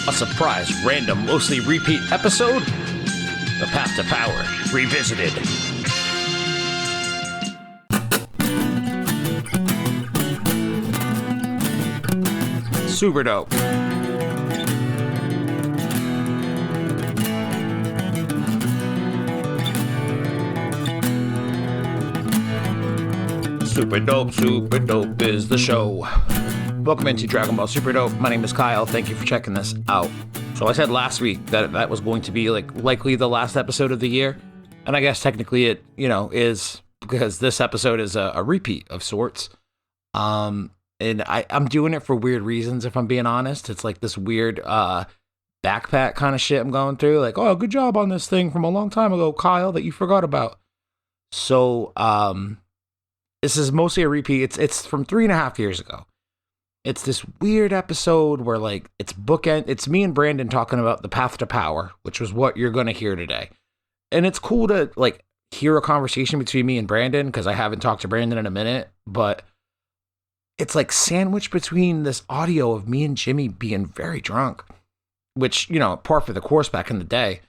a surprise, random, mostly repeat episode? The Path to Power Revisited. Super dope. Super dope is the show. Welcome into Dragon Ball Super Dope. My name is Kyle. Thank you for checking this out. So I said last week that was going to be likely the last episode of the year. And I guess technically it, is because this episode is a repeat of sorts. And I'm doing it for weird reasons, if I'm being honest. It's like this weird backpack kind of shit I'm going through. Like, oh, good job on this thing from a long time ago, Kyle, that you forgot about. So, this is mostly a repeat. It's from 3.5 years ago. It's this weird episode where it's bookend. It's me and Brandon talking about the Path to Power, which was what you're going to hear today. And it's cool to hear a conversation between me and Brandon because I haven't talked to Brandon in a minute, but it's sandwiched between this audio of me and Jimmy being very drunk, which, par for the course back in the day.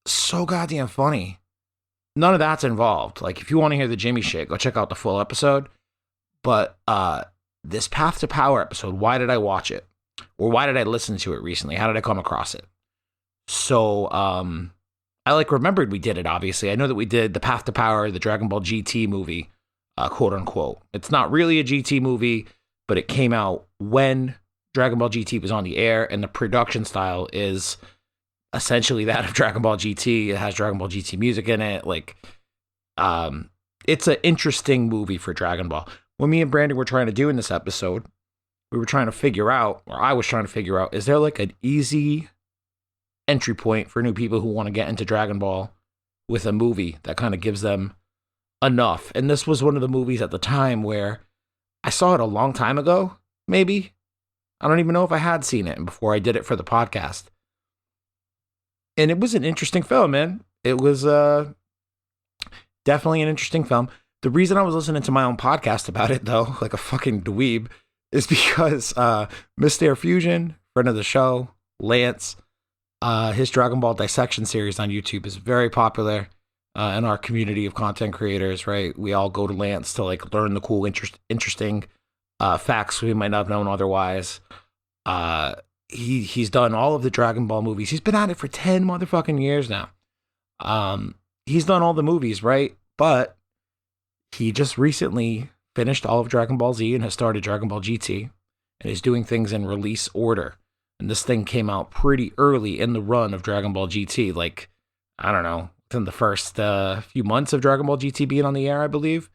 So goddamn funny. None of that's involved. If you want to hear the Jimmy shit, go check out the full episode. But this Path to Power episode, why did I watch it? Or why did I listen to it recently? How did I come across it? So I remembered we did it, obviously. I know that we did the Path to Power, the Dragon Ball GT movie, quote unquote. It's not really a GT movie, but it came out when Dragon Ball GT was on the air, and the production style is essentially that of Dragon Ball GT. It has Dragon Ball GT music in it. It's an interesting movie for Dragon Ball. What me and Brandon were trying to do in this episode, we were trying to figure out, or I was trying to figure out, is there an easy entry point for new people who want to get into Dragon Ball with a movie that kind of gives them enough? And this was one of the movies at the time where I saw it a long time ago, maybe. I don't even know if I had seen it before I did it for the podcast. And it was an interesting film, man. It was definitely an interesting film. The reason I was listening to my own podcast about it, though, like a fucking dweeb, is because MistareFusion, friend of the show, Lance, his Dragon Ball Dissection series on YouTube is very popular in our community of content creators, right? We all go to Lance to learn the cool, interesting facts we might not have known otherwise. He's done all of the Dragon Ball movies. He's been at it for 10 motherfucking years now. He's done all the movies, right? But he just recently finished all of Dragon Ball Z and has started Dragon Ball GT and is doing things in release order. And this thing came out pretty early in the run of Dragon Ball GT. I don't know, within the first few months of Dragon Ball GT being on the air, I believe.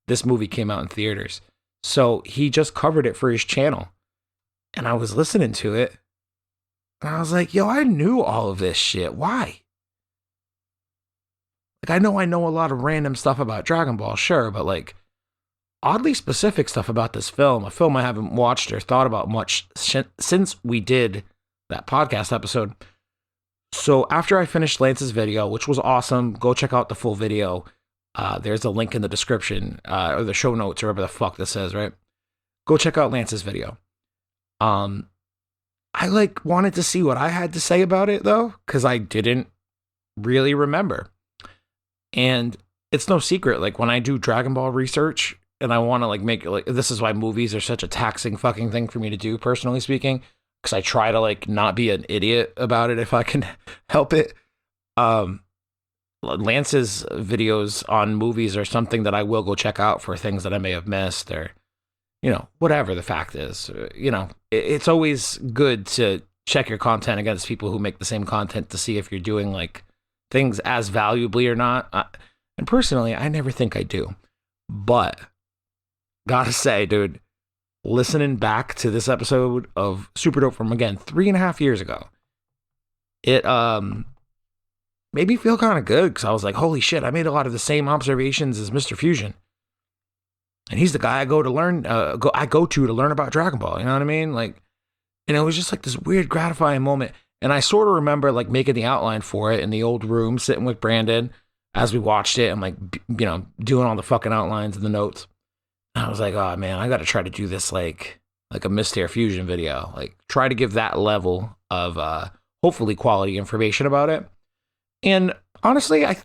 This movie came out in theaters. So he just covered it for his channel. And I was listening to it. And I was like, yo, I knew all of this shit. Why? I know a lot of random stuff about Dragon Ball, sure, but oddly specific stuff about this film, a film I haven't watched or thought about much since we did that podcast episode. So after I finished Lance's video, which was awesome, go check out the full video. There's a link in the description or the show notes or whatever the fuck this says, right? Go check out Lance's video. I wanted to see what I had to say about it though, because I didn't really remember. And it's no secret, when I do Dragon Ball research and I want to make it this is why movies are such a taxing fucking thing for me to do, personally speaking, because I try to not be an idiot about it if I can help it. Lance's videos on movies are something that I will go check out for things that I may have missed or, whatever the fact is. It's always good to check your content against people who make the same content to see if you're doing things as valuably or not. And personally, I never think I do. But gotta say, dude, listening back to this episode of Super Dope from, again, 3.5 years ago, it made me feel kind of good because I was like, holy shit, I made a lot of the same observations as MistareFusion. And he's the guy I go to learn about Dragon Ball. You know what I mean? And it was just this weird, gratifying moment. And I sort of remember making the outline for it in the old room, sitting with Brandon as we watched it and doing all the fucking outlines and the notes. And I was like, oh man, I got to try to do this like a MistareFusion video. Like, try to give that level of hopefully quality information about it. And honestly, I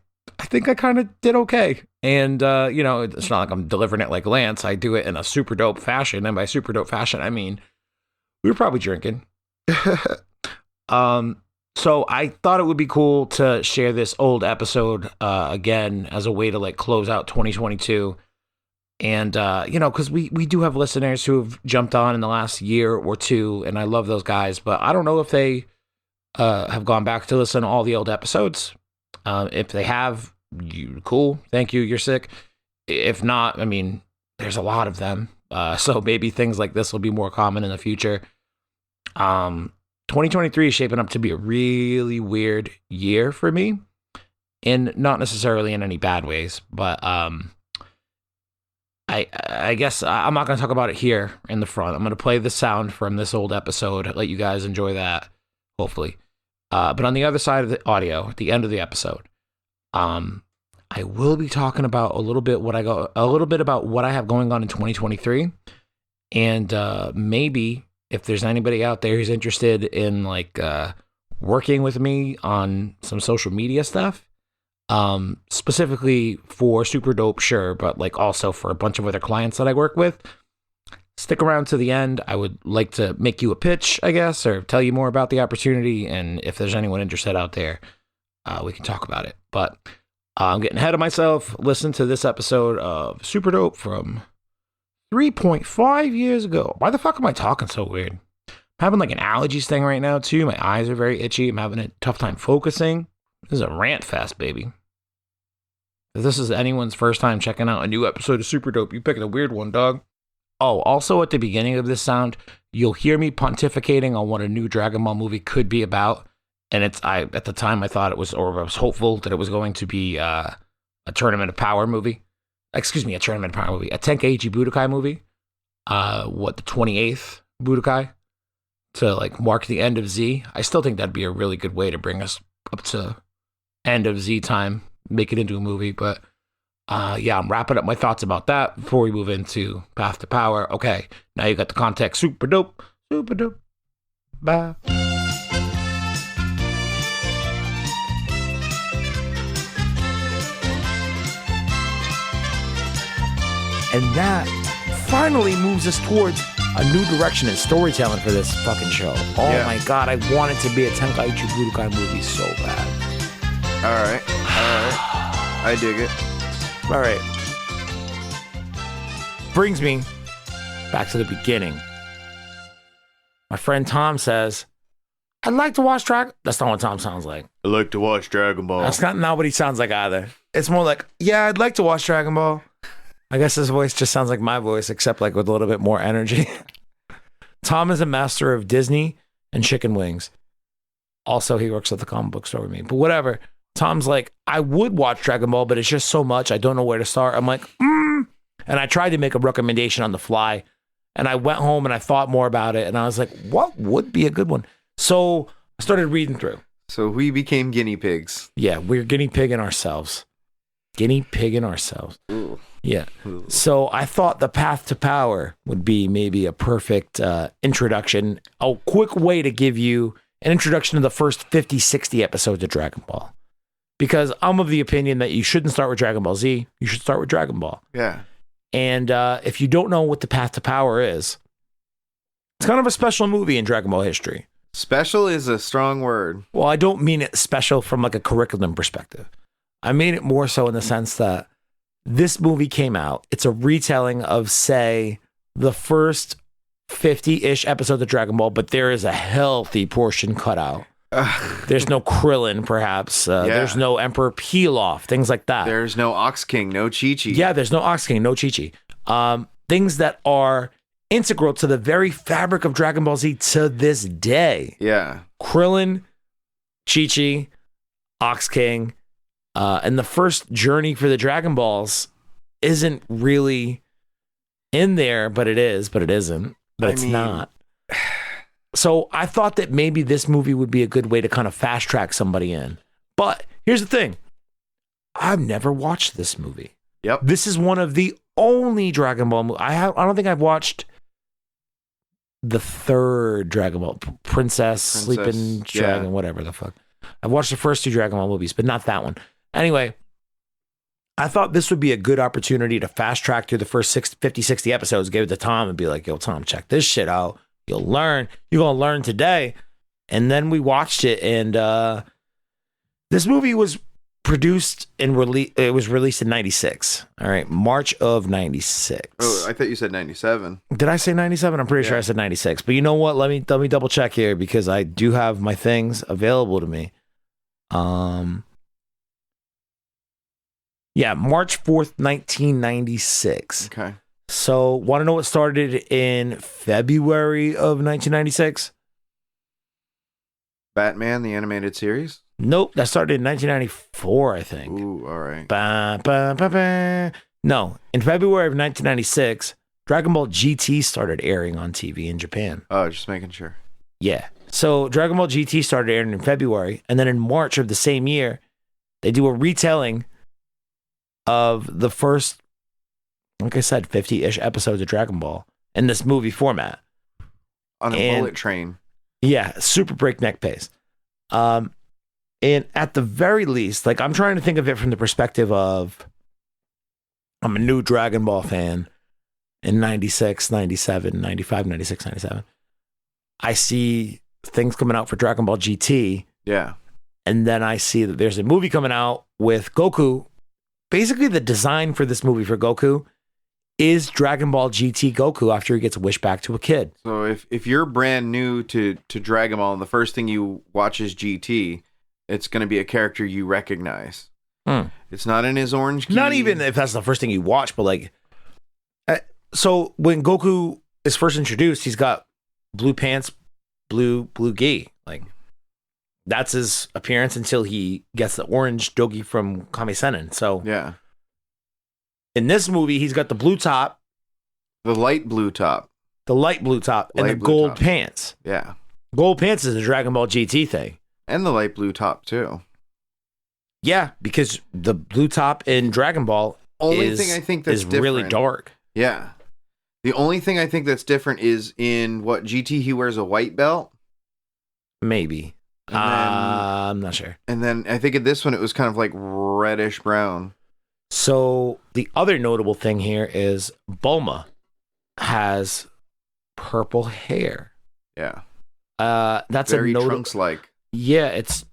think I kind of did okay. And, it's not like I'm delivering it like Lance. I do it in a super dope fashion. And by super dope fashion, I mean, we were probably drinking. So I thought it would be cool to share this old episode again as a way to like close out 2022. And, because we do have listeners who have jumped on in the last year or two, and I love those guys, but I don't know if they have gone back to listen to all the old episodes. If they have, cool. Thank you. You're sick. If not, I mean, there's a lot of them. So maybe things like this will be more common in the future. 2023 is shaping up to be a really weird year for me, and not necessarily in any bad ways, but I guess I'm not going to talk about it here in the front. I'm going to play the sound from this old episode, let you guys enjoy that, hopefully. But on the other side of the audio, at the end of the episode, I will be talking about a little bit about what I have going on in 2023, and maybe if there's anybody out there who's interested in like working with me on some social media stuff, specifically for Super Dope, sure, but like also for a bunch of other clients that I work with, stick around to the end. I would like to make you a pitch, I guess, or tell you more about the opportunity. And if there's anyone interested out there, we can talk about it. But I'm getting ahead of myself. Listen to this episode of Super Dope from 3.5 years ago. Why the fuck am I talking so weird? I'm having like an allergies thing right now too. My eyes are very itchy. I'm having a tough time focusing. This is a rant fest, baby. If this is anyone's first time checking out a new episode of Super Dope, you picked a weird one, dog. Oh, also at the beginning of this sound, you'll hear me pontificating on what a new Dragon Ball movie could be about. And at the time I thought it was, or I was hopeful that it was going to be a Tournament of Power movie. Excuse me, a Tournament of Power movie. A Tenkaichi Budokai movie. The 28th Budokai. To like mark the end of Z. I still think that'd be a really good way to bring us up to end of Z time. Make it into a movie. But I'm wrapping up my thoughts about that before we move into Path to Power. Okay, now you got the context. Super dope. Super dope. Bye. And that finally moves us towards a new direction in storytelling for this fucking show. Oh my god, I want it to be a Tenkaichi Budokai movie so bad. Alright. I dig it. Alright. Brings me back to the beginning. My friend Tom says, I'd like to watch Dragon... That's not what Tom sounds like. I like to watch Dragon Ball. That's not what he sounds like either. It's more like, yeah, I'd like to watch Dragon Ball. I guess his voice just sounds like my voice, except like with a little bit more energy. Tom is a master of Disney and chicken wings. Also, he works at the comic book store with me. But whatever. Tom's like, I would watch Dragon Ball, but it's just so much. I don't know where to start. I'm like, And I tried to make a recommendation on the fly. And I went home and I thought more about it. And I was like, what would be a good one? So I started reading through. So we became guinea pigs. Yeah, we're guinea pigging ourselves. Guinea pigging ourselves. Ooh. Yeah. Ooh. So I thought the Path to Power would be maybe a perfect introduction, a quick way to give you an introduction to the first 50, 60 episodes of Dragon Ball. Because I'm of the opinion that you shouldn't start with Dragon Ball Z. You should start with Dragon Ball. Yeah. And if you don't know what the Path to Power is, it's kind of a special movie in Dragon Ball history. Special is a strong word. Well, I don't mean it special from like a curriculum perspective. I mean it more so in the sense that this movie came out. It's a retelling of, say, the first 50-ish episodes of Dragon Ball, but there is a healthy portion cut out. There's no Krillin, perhaps. There's no Emperor Pilaf, things like that. There's no Ox King, no Chi-Chi. Yeah, there's no Ox King, no Chi-Chi. Things that are integral to the very fabric of Dragon Ball Z to this day. Yeah. Krillin, Chi-Chi, Ox King, and the first journey for the Dragon Balls isn't really in there, but it is, but it isn't, but it's not. So I thought that maybe this movie would be a good way to kind of fast track somebody in. But here's the thing. I've never watched this movie. Yep. This is one of the only Dragon Ball movies. I don't think I've watched the third Dragon Ball, Princess Sleeping Dragon, whatever the fuck. I've watched the first two Dragon Ball movies, but not that one. Anyway, I thought this would be a good opportunity to fast track through the first 50, 60 episodes, give it to Tom and be like, yo, Tom, check this shit out. You'll learn. You're going to learn today. And then we watched it, and this movie was produced and released. It was released in 96. All right. March of 96. Oh, I thought you said 97. Did I say 97? I'm pretty sure I said 96. But you know what? Let me double check here because I do have my things available to me. Yeah, March 4th, 1996. Okay. So, want to know what started in February of 1996? Batman, the animated series? Nope, that started in 1994, I think. Ooh, all right. No, in February of 1996, Dragon Ball GT started airing on TV in Japan. Oh, just making sure. Yeah. So Dragon Ball GT started airing in February, and then in March of the same year, they do a retelling of the first, like I said, 50-ish episodes of Dragon Ball in this movie format. On a bullet train. Yeah, super breakneck pace. And at the very least, like I'm trying to think of it from the perspective of I'm a new Dragon Ball fan in 96, 97, 95, 96, 97. I see things coming out for Dragon Ball GT. Yeah. And then I see that there's a movie coming out with Goku. Basically, the design for this movie for Goku is Dragon Ball GT Goku after he gets wished back to a kid. So if you're brand new to Dragon Ball and the first thing you watch is GT, it's going to be a character you recognize. It's not in his orange key. Not even if that's the first thing you watch, but like, so when Goku is first introduced, he's got blue pants, blue gi. Like, that's his appearance until he gets the orange dogi from Kami Sennin. So yeah, in this movie, he's got the blue top, the light blue top, and the gold pants. Yeah, gold pants is a Dragon Ball GT thing. And the light blue top, too. Yeah, because the blue top in Dragon Ball is really dark. Yeah. The only thing I think that's different is in what GT he wears a white belt. Maybe. I'm not sure. And then I think in this one it was kind of like reddish brown. So the other notable thing here is Bulma has purple hair. Yeah. That's very a notable. Trunks-like. Yeah, it's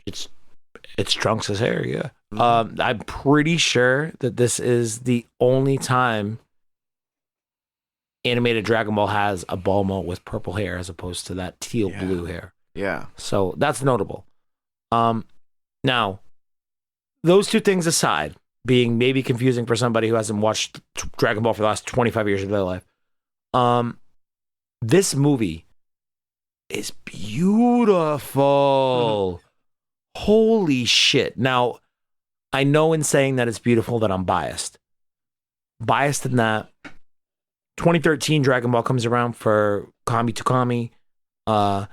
Trunks' hair, yeah. Mm-hmm. I'm pretty sure that this is the only time animated Dragon Ball has a Bulma with purple hair as opposed to that teal blue hair. Yeah. So that's notable. Now, those two things aside, being maybe confusing for somebody who hasn't watched Dragon Ball for the last 25 years of their life, this movie is beautiful. Holy shit. Now, I know in saying that it's beautiful that I'm biased. Biased in that 2013 Dragon Ball comes around for Kami to Kami. The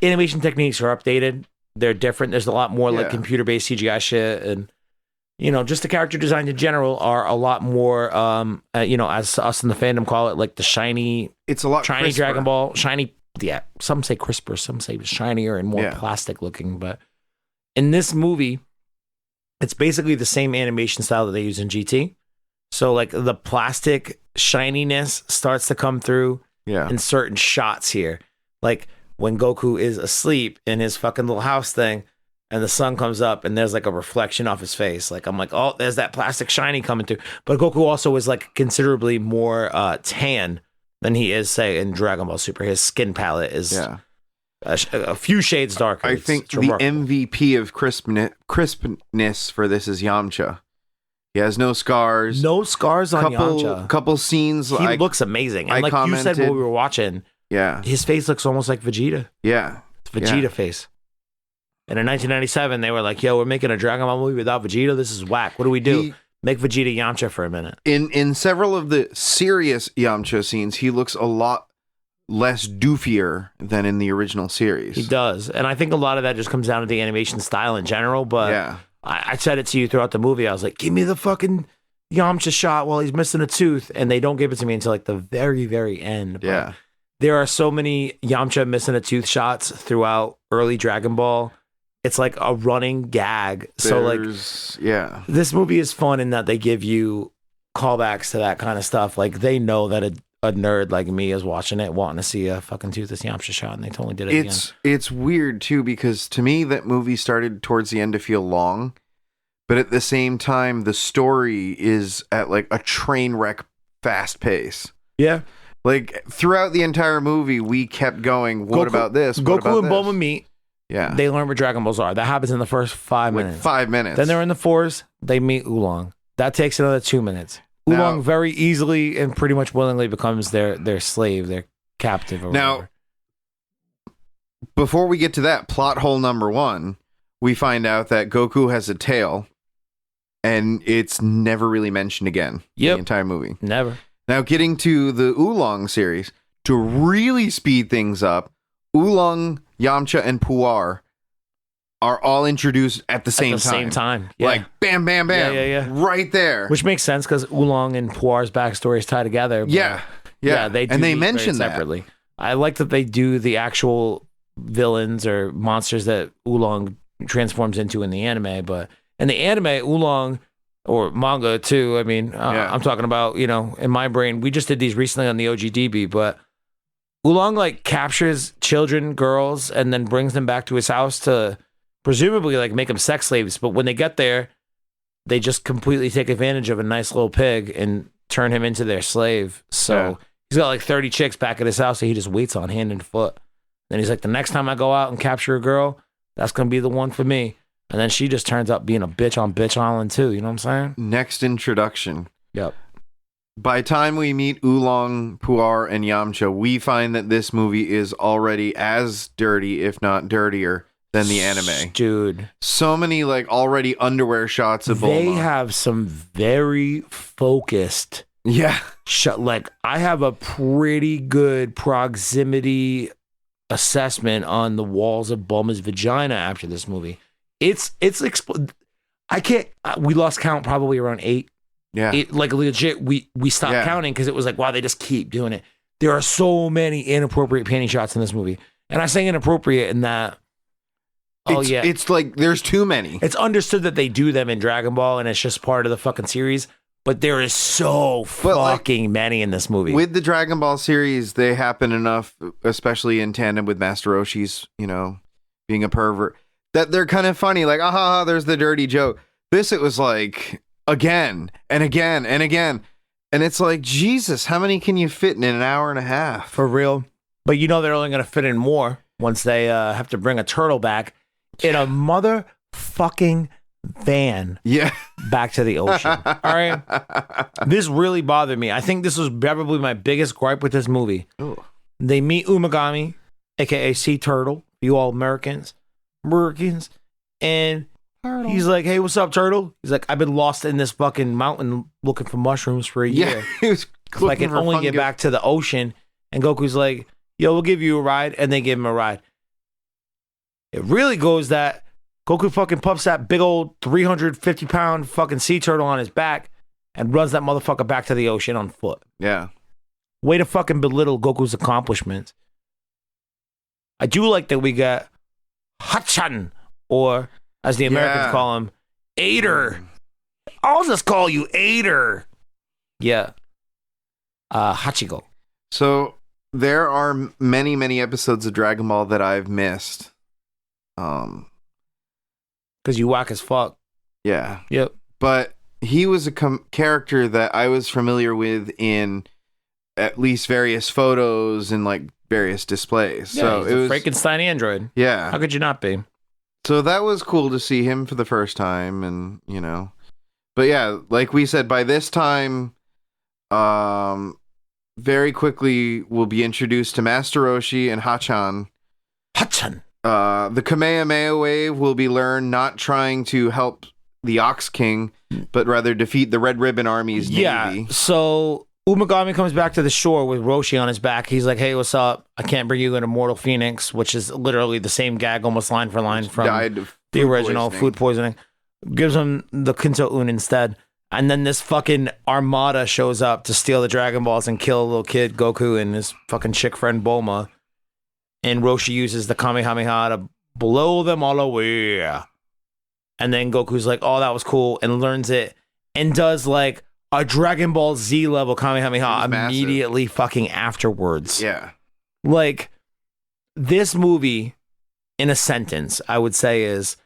animation techniques are updated. They're different. There's a lot more like computer-based CGI shit, and just the character designs in general are a lot more, as us in the fandom call it, like the shiny. It's a lot shiny crisper. Dragon Ball, shiny. Yeah, some say crisper, some say shinier and more plastic looking. But in this movie, it's basically the same animation style that they use in GT. So like the plastic shininess starts to come through in certain shots here. Like when Goku is asleep in his fucking little house thing and the sun comes up and there's like a reflection off his face. Like I'm like, oh, there's that plastic shiny coming through. But Goku also is like considerably more tan than he is, say, in Dragon Ball Super. His skin palette is a few shades darker. I think the MVP of crispness for this is Yamcha. He has no scars. No scars on Yamcha. Couple scenes. He looks amazing. And like you said when we were watching, his face looks almost like Vegeta. Yeah. It's Vegeta face. And in 1997, they were like, yo, we're making a Dragon Ball movie without Vegeta. This is whack. What do we do? Make Vegeta Yamcha for a minute. In several of the serious Yamcha scenes, he looks a lot less doofier than in the original series. He does. And I think a lot of that just comes down to the animation style in general. But I said it to you throughout the movie. I was like, give me the fucking Yamcha shot while he's missing a tooth. And they don't give it to me until like the very, very end. But there are so many Yamcha missing a tooth shots throughout early Dragon Ball. It's like a running gag. Yeah. This movie is fun in that they give you callbacks to that kind of stuff. Like they know that a nerd like me is watching it, wanting to see a fucking toothless Yamcha shot, and they totally did it again. It's weird too, because to me that movie started towards the end to feel long, but at the same time the story is at like a train wreck fast pace. Yeah. Like throughout the entire movie, we kept going. What about this? Goku and Bulma meet. Yeah, they learn what Dragon Balls are. That happens in the first 5 minutes. 5 minutes. Then they're in the forest. They meet Oolong. That takes another 2 minutes. Oolong very easily and pretty much willingly becomes their slave, their captive. Or whatever. Before we get to that, plot hole number 1, we find out that Goku has a tail, and it's never really mentioned again. Yep. The entire movie. Never. Now, getting to the Oolong series, to really speed things up, Oolong, Yamcha, and Puar are all introduced at the same time. Yeah. Like, bam, bam, bam. Yeah. Right there. Which makes sense because Oolong and Puar's backstories tie together. Yeah. They do, and they meet mention very that separately. I like that they do the actual villains or monsters that Oolong transforms into in the anime. But in the anime, Oolong, or manga too, I mean, I'm talking about, in my brain, we just did these recently on the OGDB, but Oolong like captures children, girls, and then brings them back to his house to presumably like make them sex slaves. But when they get there, they just completely take advantage of a nice little pig and turn him into their slave. So he's got like 30 chicks back at his house that he just waits on hand and foot. Then he's like, the next time I go out and capture a girl, that's going to be the one for me. And then she just turns up being a bitch on Bitch Island too. You know what I'm saying? Next introduction. Yep. By the time we meet Oolong, Puar, and Yamcha, we find that this movie is already as dirty, if not dirtier, than the anime. Dude. So many like already underwear shots of Bulma. They have some very focused like I have a pretty good proximity assessment on the walls of Bulma's vagina after this movie. I can't. We lost count probably around 8. Yeah, like legit. We stopped counting because it was like, wow, they just keep doing it. There are so many inappropriate panty shots in this movie, and I say inappropriate in that. It's like there's too many. It's understood that they do them in Dragon Ball, and it's just part of the fucking series. But there is so fucking many in this movie. With the Dragon Ball series, they happen enough, especially in tandem with Master Roshi's, being a pervert, that they're kind of funny. Like, there's the dirty joke. This, it was like again and again and again. And it's like, Jesus, how many can you fit in an hour and a half? For real. But they're only going to fit in more once they have to bring a turtle back in a motherfucking van back to the ocean. All right. This really bothered me. I think this was probably my biggest gripe with this movie. Ooh. They meet Umagami, aka Sea Turtle, you all Americans, and Turtle. He's like, hey, what's up, Turtle? He's like, I've been lost in this fucking mountain looking for mushrooms for a year. He was so I can only get back to the ocean. And Goku's like, yo, we'll give you a ride. And they give him a ride. It really goes that Goku fucking pups that big old 350-pound fucking sea turtle on his back and runs that motherfucker back to the ocean on foot. Yeah. Way to fucking belittle Goku's accomplishments. I do like that we got Hachan, or as the Americans call him, Aider. I'll just call you Aider. Yeah. Hachigo. So there are many, many episodes of Dragon Ball that I've missed. Because you whack as fuck. Yeah. Yep. But he was a character that I was familiar with in at least various photos and like various displays. Yeah, so he's it a was Frankenstein android. Yeah. How could you not be? So that was cool to see him for the first time, and but yeah, like we said, by this time, very quickly we'll be introduced to Master Roshi and Hachan. The Kamehameha wave will be learned not trying to help the Ox King, but rather defeat the Red Ribbon Army's navy. So Umagami comes back to the shore with Roshi on his back. He's like, hey, what's up? I can't bring you an immortal phoenix, which is literally the same gag, almost line for line from the original food poisoning. Gives him the Kinto Un instead. And then this fucking armada shows up to steal the Dragon Balls and kill a little kid, Goku, and his fucking chick friend, Bulma. And Roshi uses the Kamehameha to blow them all away. And then Goku's like, oh, that was cool, and learns it and does like a Dragon Ball Z level Kamehameha immediately fucking afterwards. Yeah. Like, this movie, in a sentence, I would say is,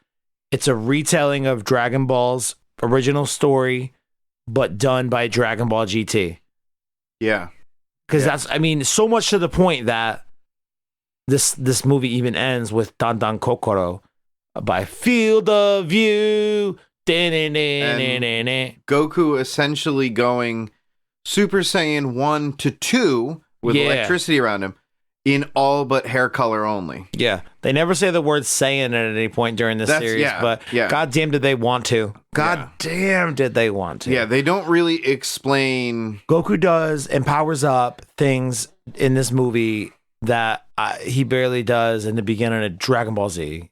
it's a retelling of Dragon Ball's original story, but done by Dragon Ball GT. Yeah. Because that's, I mean, so much to the point that this movie even ends with Dan Dan Kokoro by Field of View. And Goku essentially going Super Saiyan 1 to 2 with electricity around him in all but hair color only. Yeah. They never say the word Saiyan at any point during this series, but goddamn did they want to. Goddamn did they want to. Yeah, they don't really explain. Goku does and powers up things in this movie that he barely does in the beginning of Dragon Ball Z.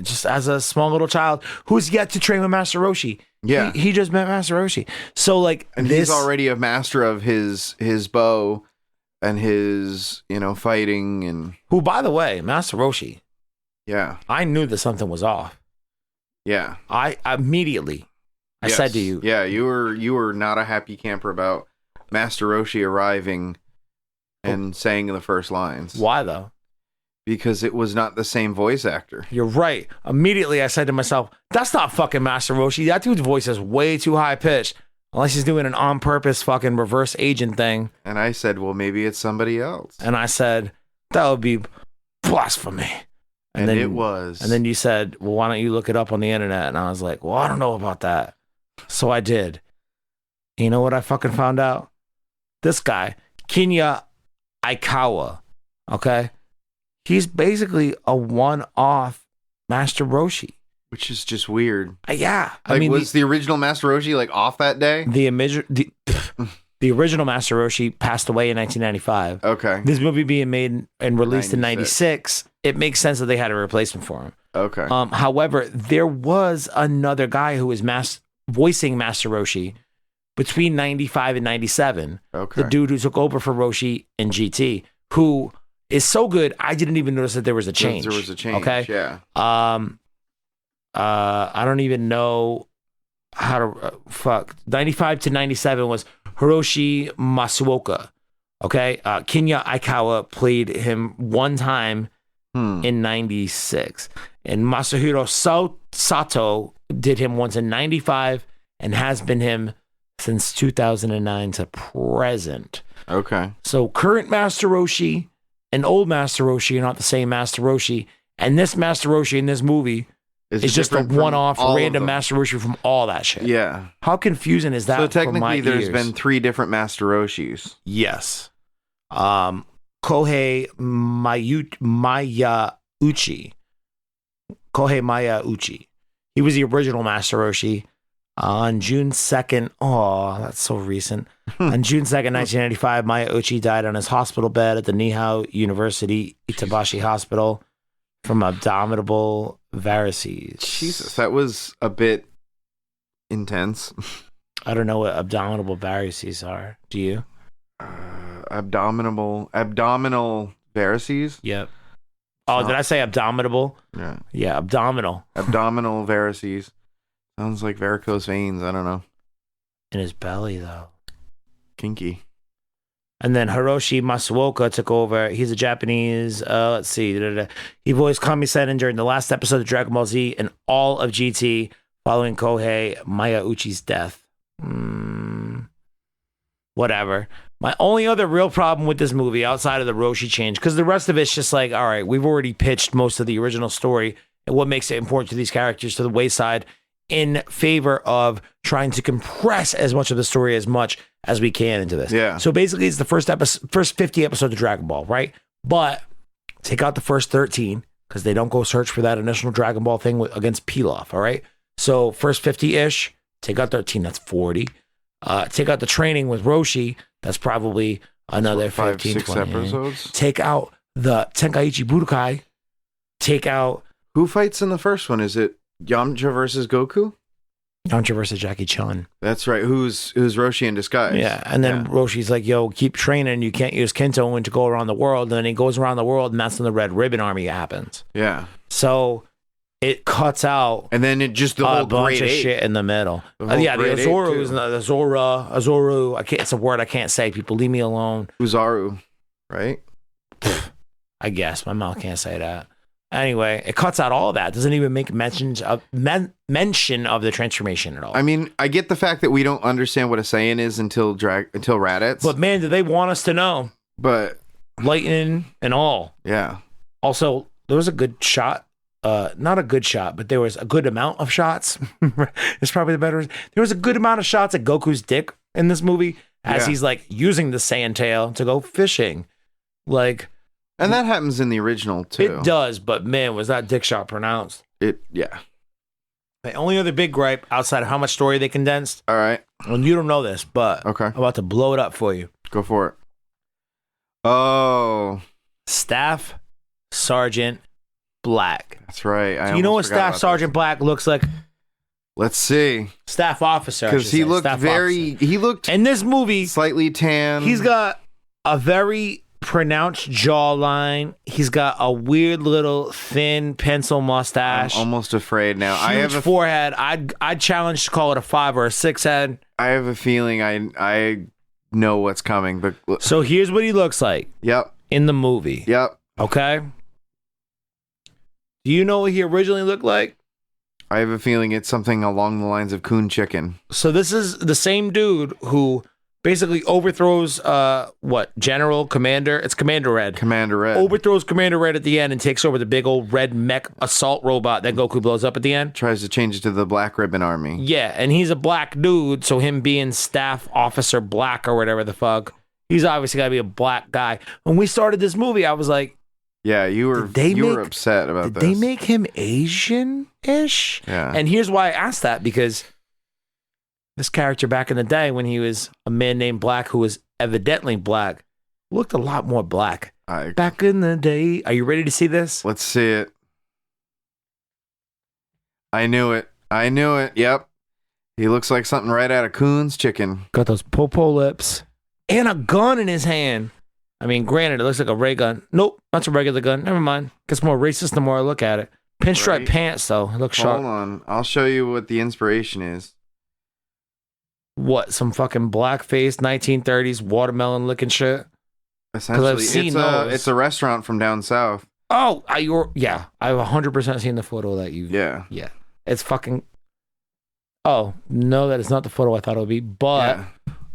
Just as a small little child who's yet to train with Master Roshi. Yeah. He just met Master Roshi. So like, and he's already a master of his bow and his, fighting and who, by the way, Master Roshi. Yeah. I knew that something was off. Yeah. I immediately said to you. Yeah, you were not a happy camper about Master Roshi arriving and saying the first lines. Why though? Because it was not the same voice actor. You're right. Immediately, I said to myself, that's not fucking Master Roshi. That dude's voice is way too high pitched. Unless he's doing an on-purpose fucking reverse agent thing. And I said, well, maybe it's somebody else. And I said, that would be blasphemy. And then, it was. And then you said, well, why don't you look it up on the internet? And I was like, well, I don't know about that. So I did. You know what I fucking found out? This guy, Kinya Aikawa, okay? He's basically a one-off Master Roshi. Which is just weird. Yeah. Like, I mean, was the original Master Roshi like off that day? The original Master Roshi passed away in 1995. Okay. This movie being made and released in 96, it makes sense that they had a replacement for him. Okay. However, there was another guy who was voicing Master Roshi between 95 and 97. Okay. The dude who took over for Roshi in GT, who is so good, I didn't even notice that there was a change. There was a change, okay? Yeah. I don't even know how to 95 to 97 was Hiroshi Masuoka. Okay. Kinya Aikawa played him one time in 96. And Masahiro Sato did him once in 95 and has been him since 2009 to present. Okay. So current Master Roshi and old Master Roshi are not the same Master Roshi. And this Master Roshi in this movie is just a one-off random Master Roshi from all that shit. Yeah. How confusing is that? So technically, there's been 3 different Master Roshis. Yes. Kohei Mayauchi. Kohei Mayauchi. He was the original Master Roshi. On June 2nd, oh, that's so recent. On June 2nd, 1995, Mayauchi died on his hospital bed at the Nihao University Itabashi Hospital from abdominal varices. Jesus, that was a bit intense. I don't know what abdominal varices are. Do you? Abdominal varices? Yep. Oh, did I say abdominal? Yeah. Yeah, abdominal. Abdominal varices. Sounds like varicose veins. I don't know. In his belly, though. Kinky. And then Hiroshi Masuoka took over. He's a Japanese, let's see. He voiced Kami-Sen during the last episode of Dragon Ball Z and all of GT following Kohei Mayauchi's death. Whatever. My only other real problem with this movie outside of the Roshi change, because the rest of it's just like, all right, we've already pitched most of the original story and what makes it important to these characters to the wayside in favor of trying to compress as much of the story as we can into this. Yeah. So basically, it's the first 50 episodes of Dragon Ball, right? But take out the first 13 because they don't go search for that initial Dragon Ball thing against Pilaf, all right? So first 50-ish, take out 13, that's 40. Take out the training with Roshi, that's probably another 15, 5-6 20. episodes. Take out the Tenkaichi Budokai. Take out... Who fights in the first one? Is it Yamcha versus Goku? Contra versus Jackie Chun. That's right. Who's Roshi in disguise? Yeah, and then Roshi's like, yo, keep training. You can't use Kento and to go around the world. And then he goes around the world, and that's when the Red Ribbon Army happens. Yeah. So it cuts out and then it just the a whole bunch of eight. shit in the middle. The Azoru. It's a word I can't say. People leave me alone. Uzaru, right? I guess my mouth can't say that. Anyway, it cuts out all of that. Doesn't even make mention of the transformation at all. I mean, I get the fact that we don't understand what a Saiyan is until Raditz. But man, do they want us to know? But lightning and all. Yeah. Also, there was a good shot. Not a good shot, but there was a good amount of shots. It's probably the better. There was a good amount of shots at Goku's dick in this movie as he's like using the Saiyan tail to go fishing. Like, and that happens in the original too. It does, but man, was that dick shot pronounced? Yeah. The only other big gripe outside of how much story they condensed. All right. And you don't know this, but okay. I'm about to blow it up for you. Go for it. Oh. Staff Sergeant Black. That's right. Do you know what Staff Sergeant Black looks like? Let's see. Staff officer. Because he looked he looked in this movie slightly tan. He's got a very pronounced jawline. He's got a weird little thin pencil mustache. I'm almost afraid now. Huge I have a forehead. I'd challenge to call it a 5 or a 6 head. I have a feeling I know what's coming. But so here's what he looks like. Yep. In the movie. Yep. Okay. Do you know what he originally looked like? I have a feeling it's something along the lines of Coon Chicken. So this is the same dude who basically overthrows General Commander. It's Commander Red. Commander Red. Overthrows Commander Red at the end and takes over the big old red mech assault robot that Goku blows up at the end. Tries to change it to the Black Ribbon Army. Yeah, and he's a black dude, so him being Staff Officer Black or whatever the fuck, he's obviously got to be a black guy. When we started this movie, I was like, yeah, you were upset about this. Did they make him Asian-ish? Yeah. And here's why I asked that, because this character back in the day when he was a man named Black who was evidently black looked a lot more black. Back in the day. Are you ready to see this? Let's see it. I knew it. Yep. He looks like something right out of Coon's Chicken. Got those popo lips and a gun in his hand. I mean, granted, it looks like a ray gun. Nope, that's a regular gun. Never mind. Gets more racist the more I look at it. Pinstripe pants, though. It looks sharp. Hold on. I'll show you what the inspiration is. What? Some fucking blackface 1930s watermelon looking shit? Essentially, I've seen those. It's a restaurant from down south. Oh, I've 100% seen the photo that you... Yeah. Yeah. It's fucking... Oh, no, that is not the photo I thought it would be, but...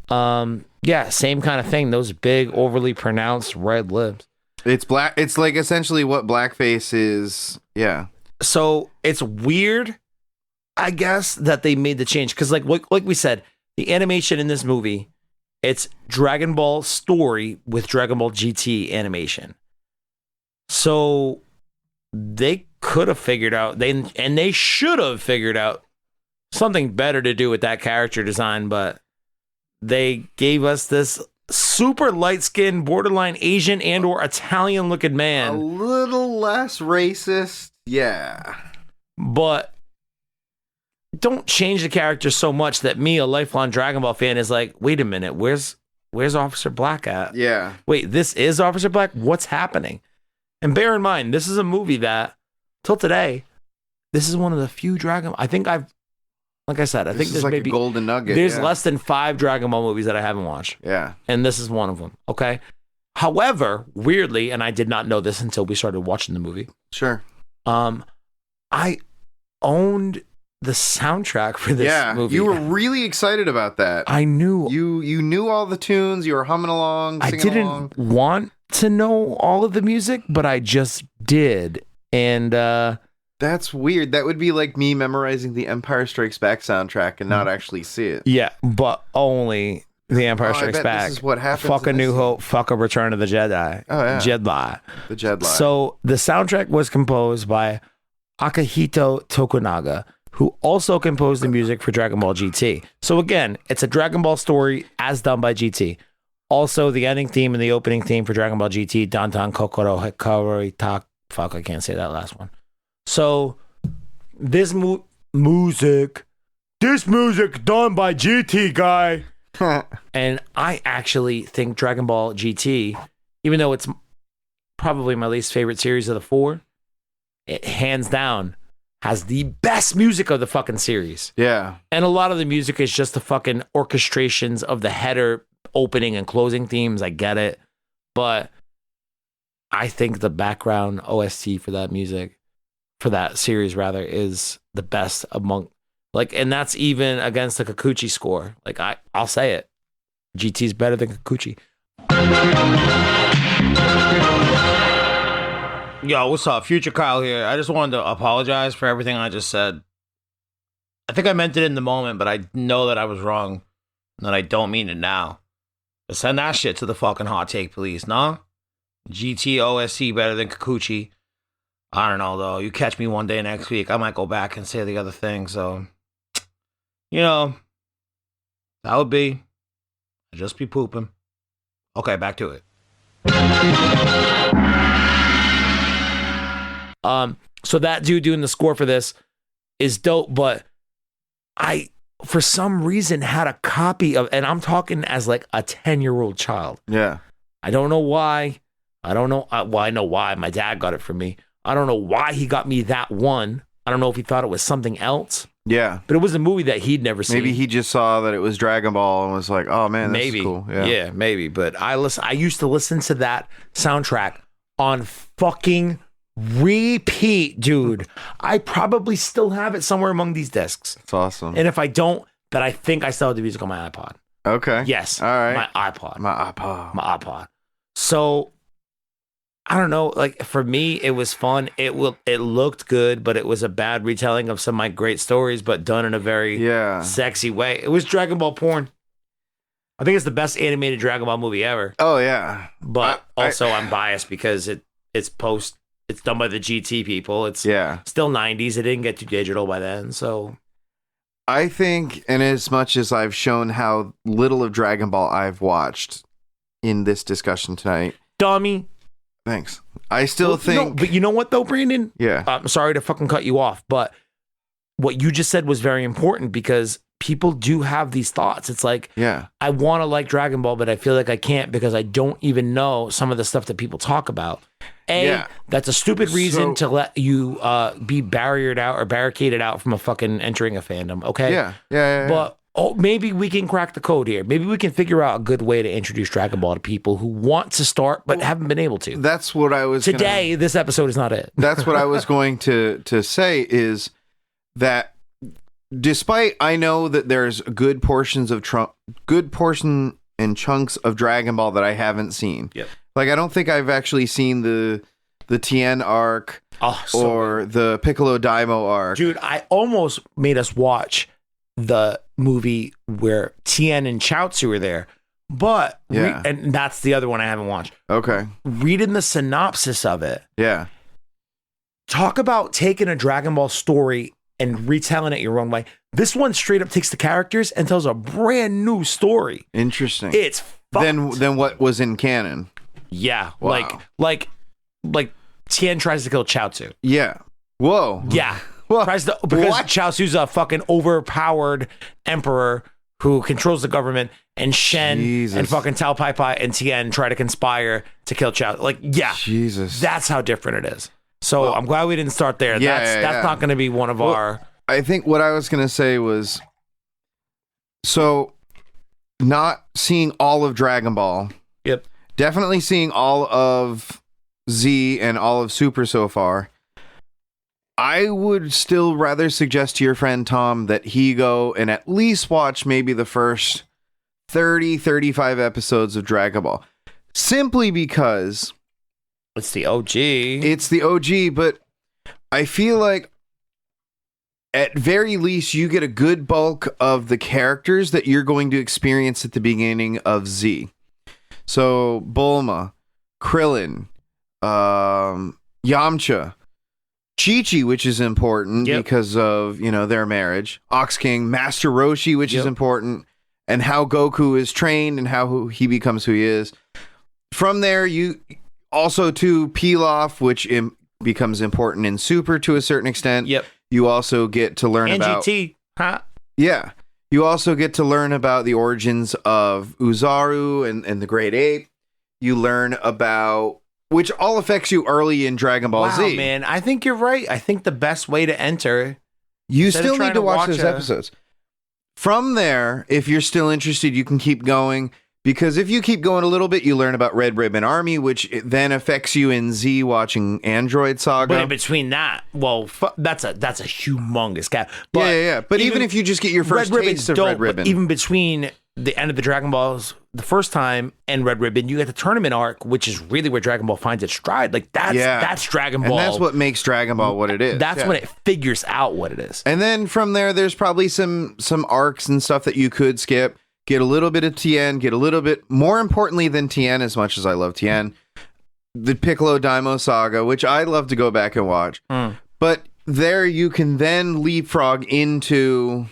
Yeah. Yeah, same kind of thing. Those big, overly pronounced red lips. It's black. It's like essentially what blackface is. Yeah. So it's weird, I guess, that they made the change because, like we said, the animation in this movie, it's Dragon Ball story with Dragon Ball GT animation. So they could have figured out they should have figured out something better to do with that character design, but. They gave us this super light-skinned, borderline Asian and or Italian-looking man. A little less racist, yeah. But don't change the character so much that me, a lifelong Dragon Ball fan, is like, wait a minute, where's Officer Black at? Yeah. Wait, this is Officer Black? What's happening? And bear in mind, this is a movie that, till today, this is one of the few like I said, I think there's like maybe a golden nugget. There's less than 5 Dragon Ball movies that I haven't watched. Yeah. And this is one of them. Okay. However, weirdly, and I did not know this until we started watching the movie. Sure. I owned the soundtrack for this movie. You were really excited about that. I knew. You knew all the tunes. You were humming along, singing along. I didn't want to know all of the music, but I just did. And that's weird. That would be like me memorizing the Empire Strikes Back soundtrack and not actually see it. Yeah, but only the Empire Strikes Back. This is what happens. Fuck A New Hope, fuck A Return of the Jedi. Oh, yeah. Jedi. The Jedi. So the soundtrack was composed by Akihito Tokunaga, who also composed the music for Dragon Ball GT. So again, it's a Dragon Ball story as done by GT. Also, the ending theme and the opening theme for Dragon Ball GT, Dantan Kokoro Hikari Tak. Fuck, I can't say that last one. So, this music this music done by GT guy. And I actually think Dragon Ball GT, even though it's probably my least favorite series of the 4, it hands down has the best music of the fucking series. Yeah. And a lot of the music is just the fucking orchestrations of the header opening and closing themes. I get it. But I think the background OST for that music, for that series rather, is the best among, like, and that's even against the Kikuchi score. Like, I'll say it. GT's better than Kikuchi. Yo, what's up? Future Kyle here. I just wanted to apologize for everything I just said. I think I meant it in the moment, but I know that I was wrong and that I don't mean it now. But send that shit to the fucking hot take police, nah? GT OSC better than Kikuchi. I don't know, though. You catch me one day next week, I might go back and say the other thing, so... You know, that would be... I'd just be pooping. Okay, back to it. So that dude doing the score for this is dope, but I, for some reason, had a copy of, and I'm talking as like a 10-year-old child. Yeah. I don't know why. I don't know. Well, I know why. My dad got it for me. I don't know why he got me that one. I don't know if he thought it was something else. Yeah. But it was a movie that he'd never seen. Maybe he just saw that it was Dragon Ball and was like, oh man, this is cool. Yeah, maybe. But I used to listen to that soundtrack on fucking repeat, dude. I probably still have it somewhere among these discs. That's awesome. And if I don't, then I think I still have the music on my iPod. Okay. Yes. All right. My iPod. My iPod. So I don't know. Like, for me, it was fun. It looked good, but it was a bad retelling of some of my great stories, but done in a very sexy way. It was Dragon Ball porn. I think it's the best animated Dragon Ball movie ever. Oh yeah. But I'm biased because it's done by the GT people. It's still 90s. It didn't get too digital by then. So I think, and as much as I've shown how little of Dragon Ball I've watched in this discussion tonight. Dummy. Thanks. I still think... but you know what, though, Brandon? Yeah. I'm sorry to fucking cut you off, but what you just said was very important because people do have these thoughts. It's like, I want to like Dragon Ball, but I feel like I can't because I don't even know some of the stuff that people talk about. That's a stupid reason to let you be barricaded out from a fucking entering a fandom, okay? Yeah. But maybe we can crack the code here. Maybe we can figure out a good way to introduce Dragon Ball to people who want to start but haven't been able to. That's what I was this episode is not it. That's what I was going to say is that despite I know that there's good portion and chunks of Dragon Ball that I haven't seen. Yep. Like I don't think I've actually seen the Tien arc or the Piccolo Daimo arc. Dude, I almost made us watch the movie where Tien and Chaozu were there, but and that's the other one I haven't watched. Okay. Reading the synopsis of it. Yeah. Talk about taking a Dragon Ball story and retelling it your own way. This one straight up takes the characters and tells a brand new story. Interesting. It's fucked. Than what was in canon. Yeah. Wow. Like Tien tries to kill Chaozu. Yeah. Whoa. Yeah. Well, because Chaozu's a fucking overpowered emperor who controls the government, and Shen and fucking Tao Pai Pai and Tien try to conspire to kill Chaozu. Like, Jesus, that's how different it is. So I'm glad we didn't start there. That's not going to be one of our. I think what I was going to say was, so not seeing all of Dragon Ball. Yep. Definitely seeing all of Z and all of Super so far. I would still rather suggest to your friend Tom that he go and at least watch maybe the first 35 episodes of Dragon Ball. Simply because... It's the OG. It's the OG, but I feel like at very least you get a good bulk of the characters that you're going to experience at the beginning of Z. So, Bulma, Krillin, Yamcha, Chi-Chi, which is important because of, their marriage. Ox King, Master Roshi, which is important, and how Goku is trained and how he becomes who he is. From there, you also to Pilaf, which becomes important in Super to a certain extent. Yep. You also get to learn about GT, huh? Yeah. You also get to learn about the origins of Uzaru and the Great Ape. You learn about, which all affects you early in Dragon Ball Wow, Z. man, I think you're right. I think the best way to enter. You instead of still trying need to watch those a- episodes. From there, if you're still interested, you can keep going. Because if you keep going a little bit, you learn about Red Ribbon Army, which then affects you in Z watching Android Saga. But in between that, well, that's a humongous gap. But yeah. But even if you just get your first taste of Red Ribbon. Even between the end of the Dragon Balls the first time and Red Ribbon, you get the tournament arc, which is really where Dragon Ball finds its stride. Like that's Dragon Ball. And that's what makes Dragon Ball what it is. That's when it figures out what it is. And then from there, there's probably some arcs and stuff that you could skip. Get a little bit of Tien, get a little bit, more importantly than Tien, as much as I love Tien, the Piccolo Daimyo Saga, which I'd love to go back and watch. But there you can then leapfrog into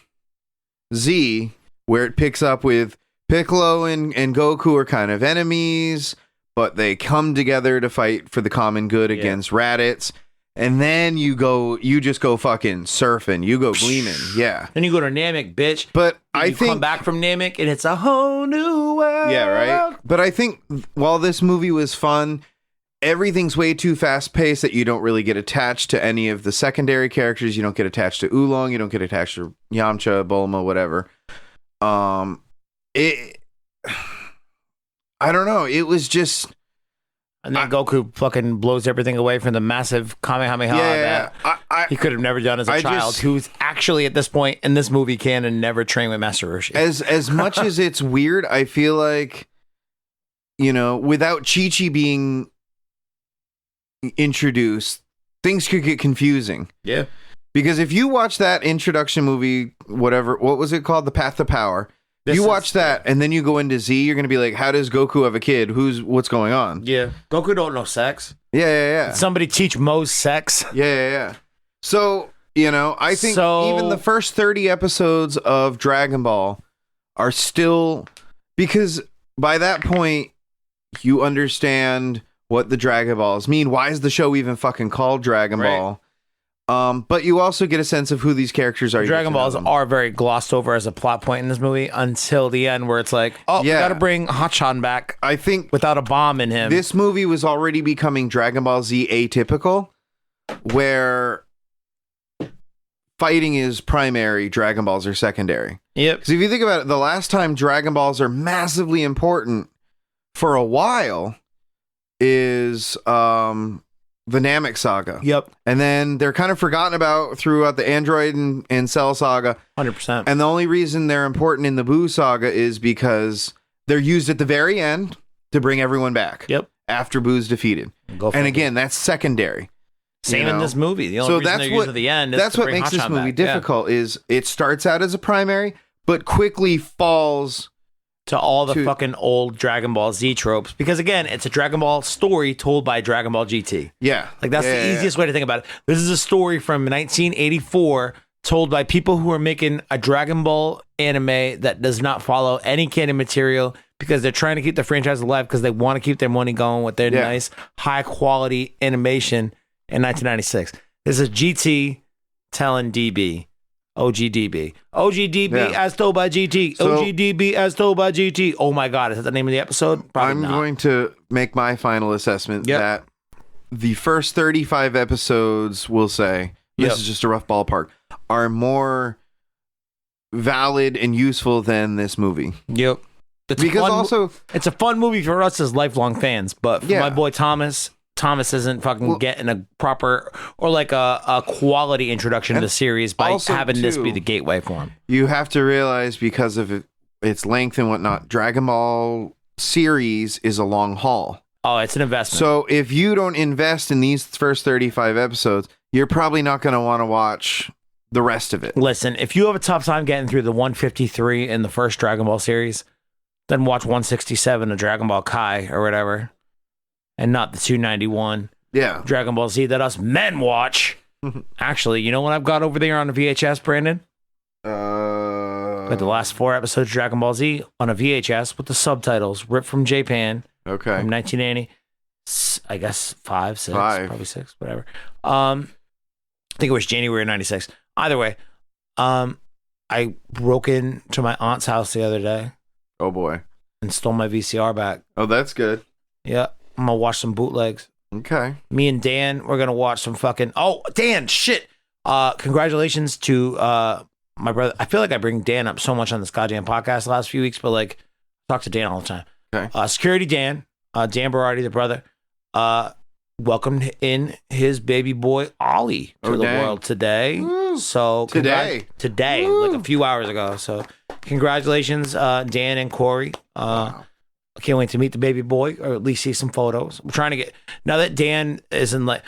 Z, where it picks up with Piccolo and Goku are kind of enemies, but they come together to fight for the common good against Raditz. And then you just go fucking surfing. You go gleaming. Yeah. Then you go to Namek, bitch. But you come back from Namek and it's a whole new world. Yeah, right. But I think while this movie was fun, everything's way too fast paced that you don't really get attached to any of the secondary characters. You don't get attached to Oolong. You don't get attached to Yamcha, Bulma, whatever. I don't know. It was just. And then Goku fucking blows everything away from the massive Kamehameha that he could have never done as a child, who's actually at this point in this movie canon never trained with Master Roshi. As much as it's weird, I feel like, without Chi-Chi being introduced, things could get confusing. Yeah. Because if you watch that introduction movie, what was it called? The Path to Power. You watch that and then you go into Z, you're going to be like, how does Goku have a kid? What's going on? Yeah. Goku don't know sex. Yeah. Did somebody teach Mo's sex? Yeah. So, I think even the first 30 episodes of Dragon Ball are still, because by that point, you understand what the Dragon Balls mean. Why is the show even fucking called Dragon Ball? But you also get a sense of who these characters are. Dragon Balls are very glossed over as a plot point in this movie until the end, where it's like, we gotta bring Hachan back. I think without a bomb in him. This movie was already becoming Dragon Ball Z atypical, where fighting is primary, Dragon Balls are secondary. Yep. Because if you think about it, the last time Dragon Balls are massively important for a while is the Namek Saga. Yep. And then they're kind of forgotten about throughout the Android and Cell Saga. 100%. And the only reason they're important in the Buu Saga is because they're used at the very end to bring everyone back. Yep. After Buu's defeated. And again, that's secondary. Same in this movie. The only reason they're used at the end is that's to what bring makes this Hachan movie back. difficult is it starts out as a primary, but quickly falls to all the fucking old Dragon Ball Z tropes, because again, it's a Dragon Ball story told by Dragon Ball GT. Yeah. Like that's the easiest way to think about it. This is a story from 1984 told by people who are making a Dragon Ball anime that does not follow any canon material because they're trying to keep the franchise alive because they want to keep their money going with their nice high quality animation in 1996. This is GT telling DB. OGDB as told by GT. OGDB as told by GT. Oh my God, is that the name of the episode? Probably I'm not. going to make my final assessment that the first 35 episodes, we'll say, this is just a rough ballpark, are more valid and useful than this movie. Yep. It's a fun movie for us as lifelong fans, but for my boy Thomas isn't fucking getting a proper or like a quality introduction to the series by having this be the gateway for him. You have to realize, because of its length and whatnot, Dragon Ball series is a long haul. Oh, it's an investment. So if you don't invest in these first 35 episodes, you're probably not going to want to watch the rest of it. Listen, if you have a tough time getting through the 153 in the first Dragon Ball series, then watch 167 of Dragon Ball Kai or whatever. And not the 291 Dragon Ball Z that us men watch. Actually, you know what I've got over there on the VHS, Brandon? Got the last 4 episodes of Dragon Ball Z on a VHS with the subtitles ripped from Japan. Okay. From 1980. I guess 5, 6, probably 6, whatever. I think it was January 96. Either way, I I broke into my aunt's house the other day Oh boy. and stole my VCR back. Oh, that's good. Yeah, I'm gonna watch some bootlegs. Okay. Me and Dan, we're gonna watch some fucking. Oh, Dan, shit! Congratulations to my brother. I feel like I bring Dan up so much on this goddamn podcast the last few weeks, but like, talk to Dan all the time. Okay. Security Dan, Dan Berardi, the brother, welcomed in his baby boy Ollie to the world today. Woo. So Today, Woo. Like a few hours ago. So congratulations, Dan and Corey. Wow. I can't wait to meet the baby boy, or at least see some photos. We're trying to get, now that Dan isn't like,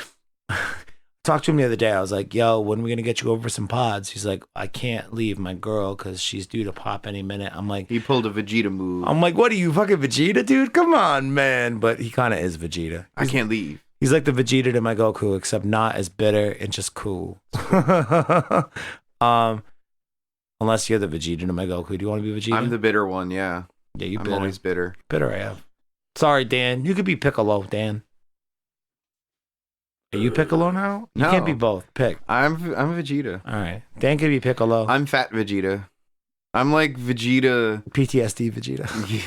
talked to him the other day. I was like, yo, when are we going to get you over some pods? He's like, I can't leave my girl because she's due to pop any minute. I'm like, he pulled a Vegeta move. I'm like, what are you, fucking Vegeta, dude? Come on, man. But he kind of is Vegeta. I can't leave. He's like the Vegeta to my Goku, except not as bitter and just cool. Unless you're the Vegeta to my Goku. Do you want to be Vegeta? I'm the bitter one, yeah. Yeah, you I'm bitter. always bitter. Bitter I am. Sorry, Dan. You could be Piccolo, Dan. Are you Piccolo now? You No. can't be both. Pick. I'm Vegeta. All right. Dan could be Piccolo. I'm fat Vegeta. I'm like Vegeta. PTSD Vegeta. Yeah.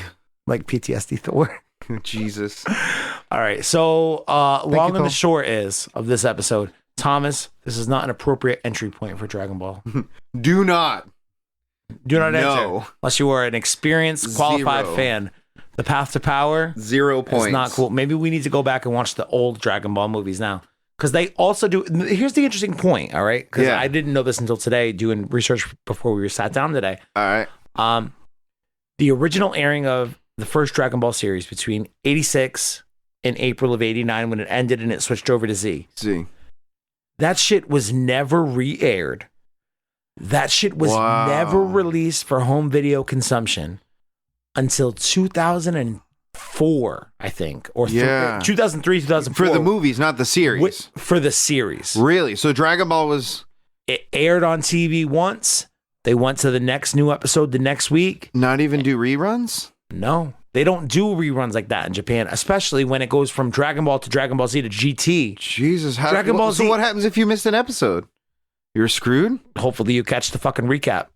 Like PTSD Thor. Jesus. All right. So long and Thor. the short is of this episode, Thomas, this is not an appropriate entry point for Dragon Ball. Do not. Do not enter No. unless you are an experienced, qualified 0. fan. The Path to Power 0 points. is not cool. Maybe we need to go back and watch the old Dragon Ball movies now. Because they also do. Here's the interesting point, all right? Because Yeah. I didn't know this until today, doing research before we sat down today. All right. The original airing of the first Dragon Ball series between 86 and April of 89, when it ended and it switched over to Z. See. That shit was never re-aired. That shit was Wow. never released for home video consumption until 2004, I think, or Yeah. 2003, 2004 For the movies, not the series. For the series. Really? So Dragon Ball was It aired on TV once. They went to the next new episode the next week. not even do reruns? No, they don't do reruns like that in Japan, especially when it goes from Dragon Ball to Dragon Ball Z to GT. Jesus. How, Dragon Ball so Z- what happens if you missed an episode? You're screwed? Hopefully you catch the fucking recap.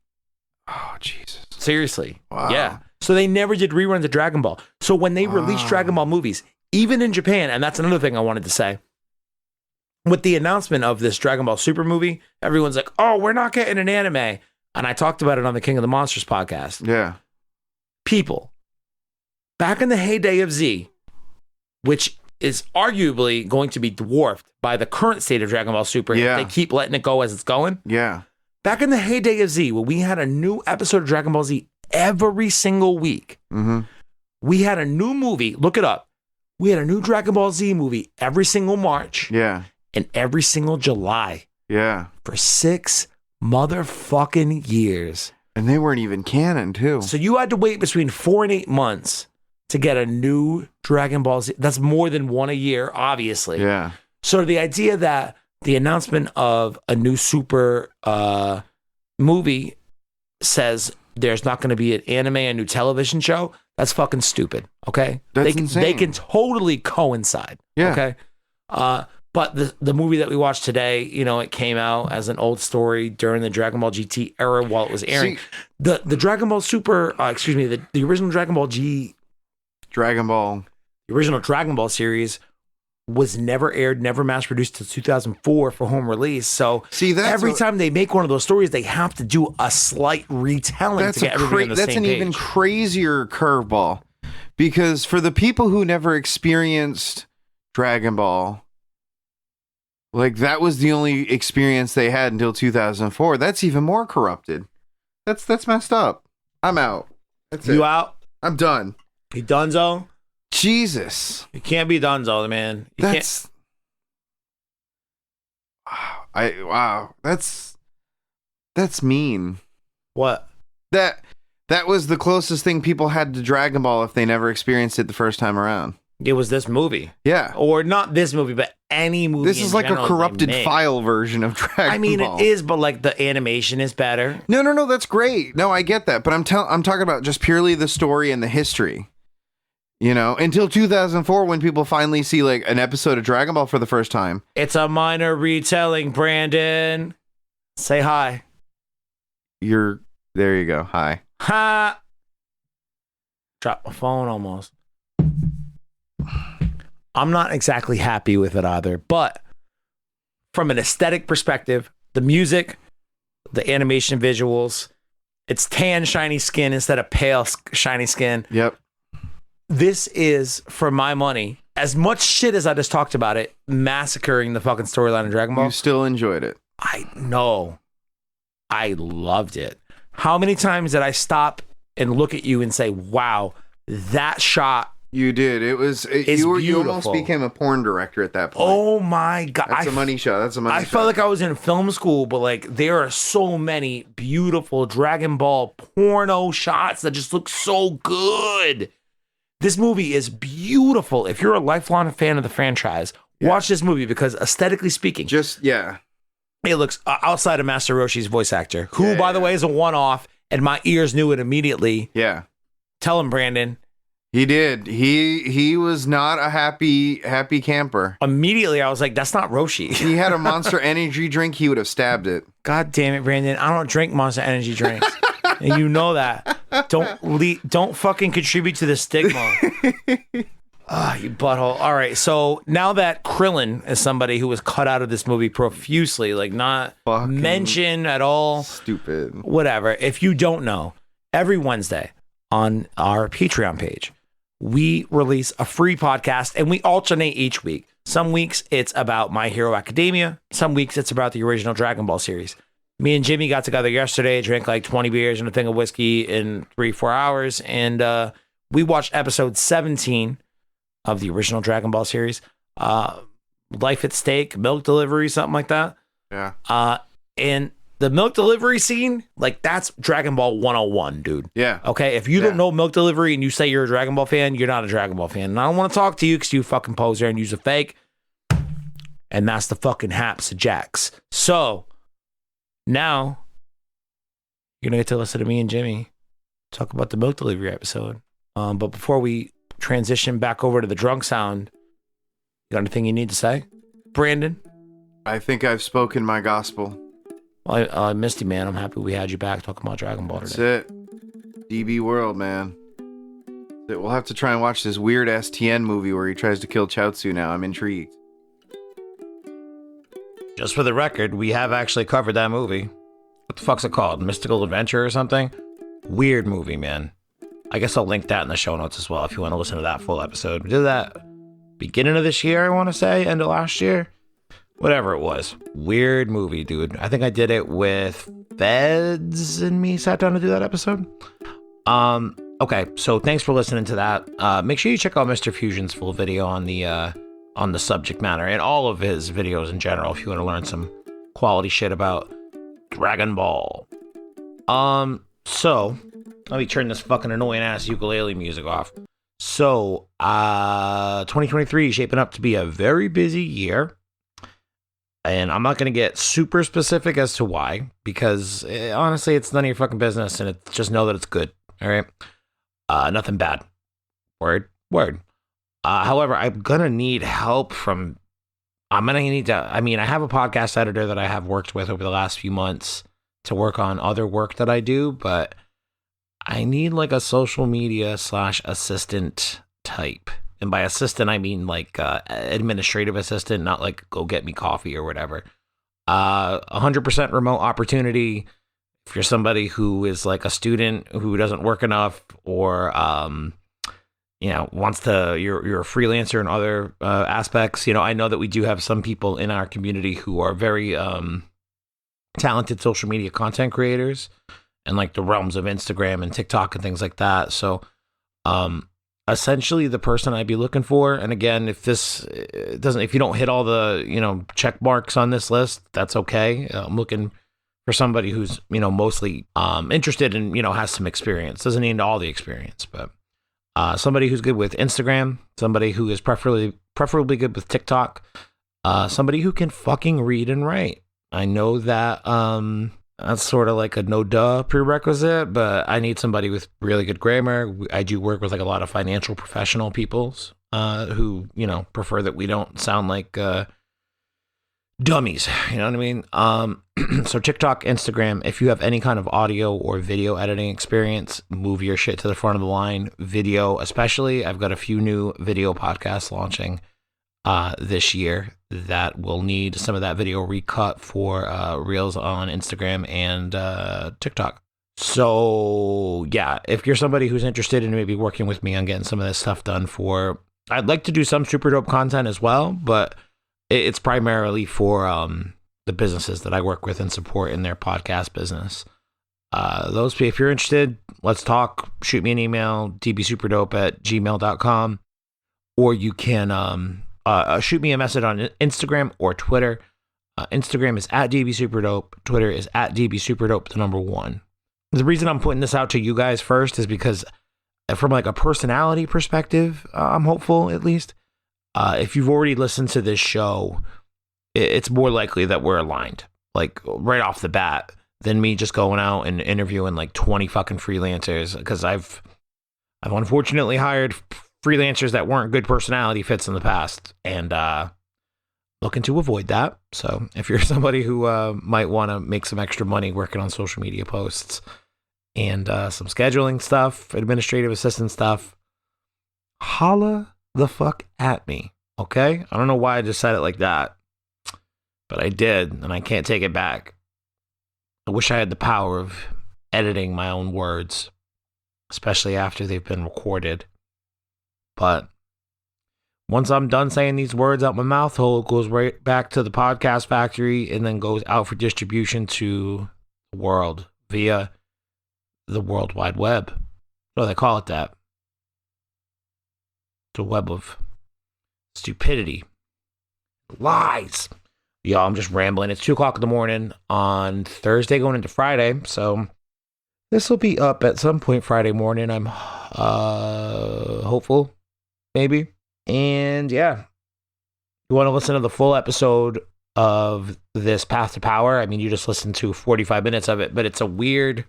Oh, Jesus. Seriously. Wow. Yeah. So they never did reruns of Dragon Ball. So when they released Dragon Ball movies, even in Japan, and that's another thing I wanted to say, with the announcement of this Dragon Ball Super movie, everyone's like, oh, we're not getting an anime. And I talked about it on the King of the Monsters podcast. Yeah. People, back in the heyday of Z, which is arguably going to be dwarfed by the current state of Dragon Ball Super Yeah. if they keep letting it go as it's going. Yeah. Back in the heyday of Z, when we had a new episode of Dragon Ball Z every single week, Mm-hmm. we had a new movie. Look it up. We had a new Dragon Ball Z movie every single March Yeah. and every single July Yeah. for 6 motherfucking years. And they weren't even canon, too. So you had to wait between 4 and 8 months to get a new Dragon Ball Z. That's more than one a year, obviously. Yeah. So the idea that the announcement of a new Super movie says there's not going to be an anime, a new television show, that's fucking stupid, okay? That's They insane. can totally coincide, Yeah. okay? But the movie that we watched today, you know, it came out as an old story during the Dragon Ball GT era while it was airing. See- The Dragon Ball Super, the original Dragon Ball Dragon Ball. the original Dragon Ball series was never aired, never mass produced till 2004 for home release. So See, that's every a- time they make one of those stories, they have to do a slight retelling That's to get everybody on the that's same an page. even crazier curveball. Because for the people who never experienced Dragon Ball, like that was the only experience they had until 2004. That's even more corrupted. That's messed up. I'm out. That's You it. out? I'm done. You donezo? Jesus. You can't be donezo, man. You can't. That's wow. That's mean. What? That was the closest thing people had to Dragon Ball if they never experienced it the first time around. It was this movie. Yeah. Or not this movie, but any movie. This in is like a general they corrupted make. file version of Dragon I mean, Ball. it is, but like the animation is better. No, that's great. No, I get that, but I'm talking about just purely the story and the history. You know, until 2004 when people finally see like an episode of Dragon Ball for the first time. It's a minor retelling, Brandon. Say hi. You're There you go. Hi. Ha! Dropped my phone almost. I'm not exactly happy with it either, but from an aesthetic perspective, the music, the animation visuals, it's tan, shiny skin instead of pale, shiny skin. Yep. This is, for my money, as much shit as I just talked about it, massacring the fucking storyline of Dragon Ball. You still enjoyed it. I know. I loved it. How many times did I stop and look at you and say, wow, that shot You did. It was you almost became a porn director at that point. Oh my God. That's a money shot. That's a money shot. I felt like I was in film school, but like there are so many beautiful Dragon Ball porno shots that just look so good. This movie is beautiful. If you're a lifelong fan of the franchise, watch this movie because aesthetically speaking, it looks outside of Master Roshi's voice actor, who by the way is a one-off, and my ears knew it immediately. Yeah. Tell him, Brandon. He did. He was not a happy camper. Immediately, I was like, that's not Roshi. He had a Monster Energy drink, he would have stabbed it. God damn it, Brandon. I don't drink Monster Energy drinks. And you know that. Don't fucking contribute to the stigma. You butthole. All right, so now that Krillin is somebody who was cut out of this movie profusely, like not fucking mentioned at all. Stupid. Whatever. If you don't know, every Wednesday on our Patreon page, we release a free podcast and we alternate each week. Some weeks it's about My Hero Academia. Some weeks it's about the original Dragon Ball series. Me and Jimmy got together yesterday, drank like 20 beers and a thing of whiskey in 3-4 hours. And we watched episode 17 of the original Dragon Ball series. Life at Stake, milk delivery, something like that. Yeah. And the milk delivery scene, like that's Dragon Ball 101, dude. Yeah. Okay. If you don't know milk delivery and you say you're a Dragon Ball fan, you're not a Dragon Ball fan. And I don't want to talk to you because you fucking pose there and use a fake. And that's the fucking haps of Jax. So now you're going to get to listen to me and Jimmy talk about the milk delivery episode. But before we transition back over to the drunk sound, you got anything you need to say, Brandon? I think I've spoken my gospel. Well, I missed you, man. I'm happy we had you back talking about Dragon Ball today. That's it. DB World, man. We'll have to try and watch this weird STN movie where he tries to kill Chaozu now. I'm intrigued. Just for the record, we have actually covered that movie. What the fuck's it called? Mystical Adventure or something? Weird movie, man. I guess I'll link that in the show notes as well if you want to listen to that full episode. We did that beginning of this year, I want to say, end of last year. Whatever it was. Weird movie, dude. I think I did it with Feds and me sat down to do that episode. Okay, so thanks for listening to that. Make sure you check out MistareFusion's full video on the subject matter and all of his videos in general if you want to learn some quality shit about Dragon Ball. So let me turn this fucking annoying ass ukulele music off. So 2023 is shaping up to be a very busy year. And I'm not going to get super specific as to why, because honestly, it's none of your fucking business, and it's just know that it's good. All right. Nothing bad. Word. However, I'm going to need help from, I have a podcast editor that I have worked with over the last few months to work on other work that I do, but I need like a social media / assistant type. And by assistant, I mean like administrative assistant, not like go get me coffee or whatever. 100% remote opportunity. If you're somebody who is like a student who doesn't work enough or, wants to, you're a freelancer in other aspects. I know that we do have some people in our community who are very talented social media content creators and like the realms of Instagram and TikTok and things like that. So, essentially the person I'd be looking for. And again, if you don't hit all the, check marks on this list, that's okay. I'm looking for somebody who's, mostly, interested and, has some experience. Doesn't need all the experience, but, somebody who's good with Instagram, somebody who is preferably good with TikTok, somebody who can fucking read and write. I know that, that's sort of like a no-duh prerequisite, but I need somebody with really good grammar. I do work with like a lot of financial professional peoples who, prefer that we don't sound like dummies. You know what I mean? So TikTok, Instagram, if you have any kind of audio or video editing experience, move your shit to the front of the line. Video, especially, I've got a few new video podcasts launching this year that will need some of that video recut for Reels on Instagram and TikTok. So yeah, if you're somebody who's interested in maybe working with me on getting some of this stuff done I'd like to do some super dope content as well, but it's primarily for the businesses that I work with and support in their podcast business. If you're interested, let's talk. Shoot me an email, dbsuperdope@gmail.com, or you can shoot me a message on Instagram or Twitter. Instagram is @dbsuperdope. Twitter is @dbsuperdope, the number 1. The reason I'm putting this out to you guys first is because from like a personality perspective, I'm hopeful at least. If you've already listened to this show, it's more likely that we're aligned, like right off the bat, than me just going out and interviewing like 20 fucking freelancers, because I've unfortunately hired freelancers that weren't good personality fits in the past, and looking to avoid that. So if you're somebody who might want to make some extra money working on social media posts and some scheduling stuff, administrative assistant stuff, holla the fuck at me, okay? I don't know why I just said it like that, but I did, and I can't take it back. I wish I had the power of editing my own words, especially after they've been recorded. But once I'm done saying these words out my mouth hole, it goes right back to the podcast factory and then goes out for distribution to the world via the World Wide Web. What do they call it that? The web of stupidity. Lies. Y'all, I'm just rambling. It's 2 o'clock in the morning on Thursday going into Friday, so this will be up at some point Friday morning. I'm hopeful, maybe. And yeah, you want to listen to the full episode of this Path to Power? I mean, you just listened to 45 minutes of it, but it's a weird,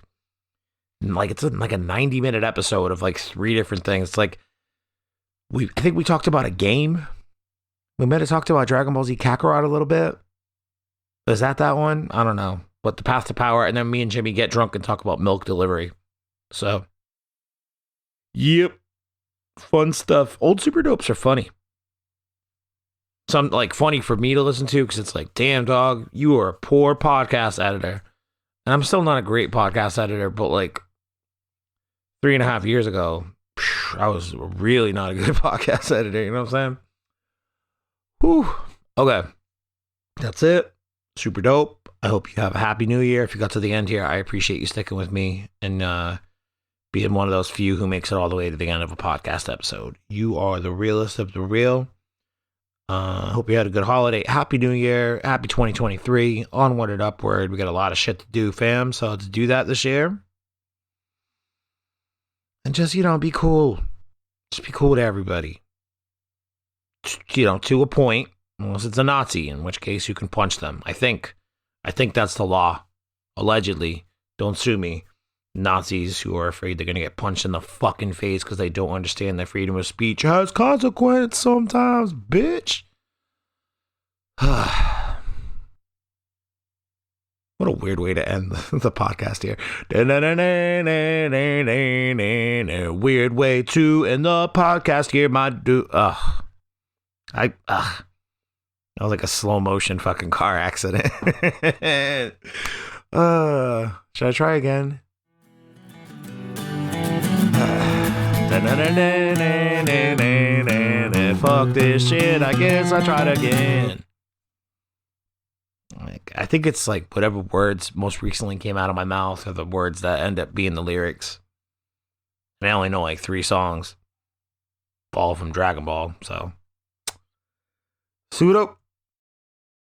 it's like a 90-minute episode of like 3 different things. It's like, I think we talked about a game. We might have talked about Dragon Ball Z Kakarot a little bit. Is that one? I don't know. But the Path to Power, and then me and Jimmy get drunk and talk about milk delivery. So, yep. Fun stuff. Old Super Dopes are funny. Some like funny for me to listen to because it's like, damn dog, you are a poor podcast editor. And I'm still not a great podcast editor, but like 3.5 years ago, I was really not a good podcast editor. You know what I'm saying? Whew. Okay. That's it. Super dope. I hope you have a happy new year. If you got to the end here, I appreciate you sticking with me and being one of those few who makes it all the way to the end of a podcast episode. You are the realest of the real. Hope you had a good holiday. Happy New Year. Happy 2023. Onward and upward. We got a lot of shit to do, fam. So let's do that this year. And just, be cool. Just be cool to everybody. To a point. Unless it's a Nazi, in which case you can punch them. I think that's the law. Allegedly. Don't sue me. Nazis who are afraid they're going to get punched in the fucking face because they don't understand that freedom of speech has consequence sometimes, bitch. What a weird way to end the podcast here. Weird way to end the podcast here, my dude. That was like a slow motion fucking car accident. Should I try again? Fuck this shit, I guess I tried again. I think it's like whatever words most recently came out of my mouth are the words that end up being the lyrics. And I only know like 3 songs. All from Dragon Ball, so. Suit up.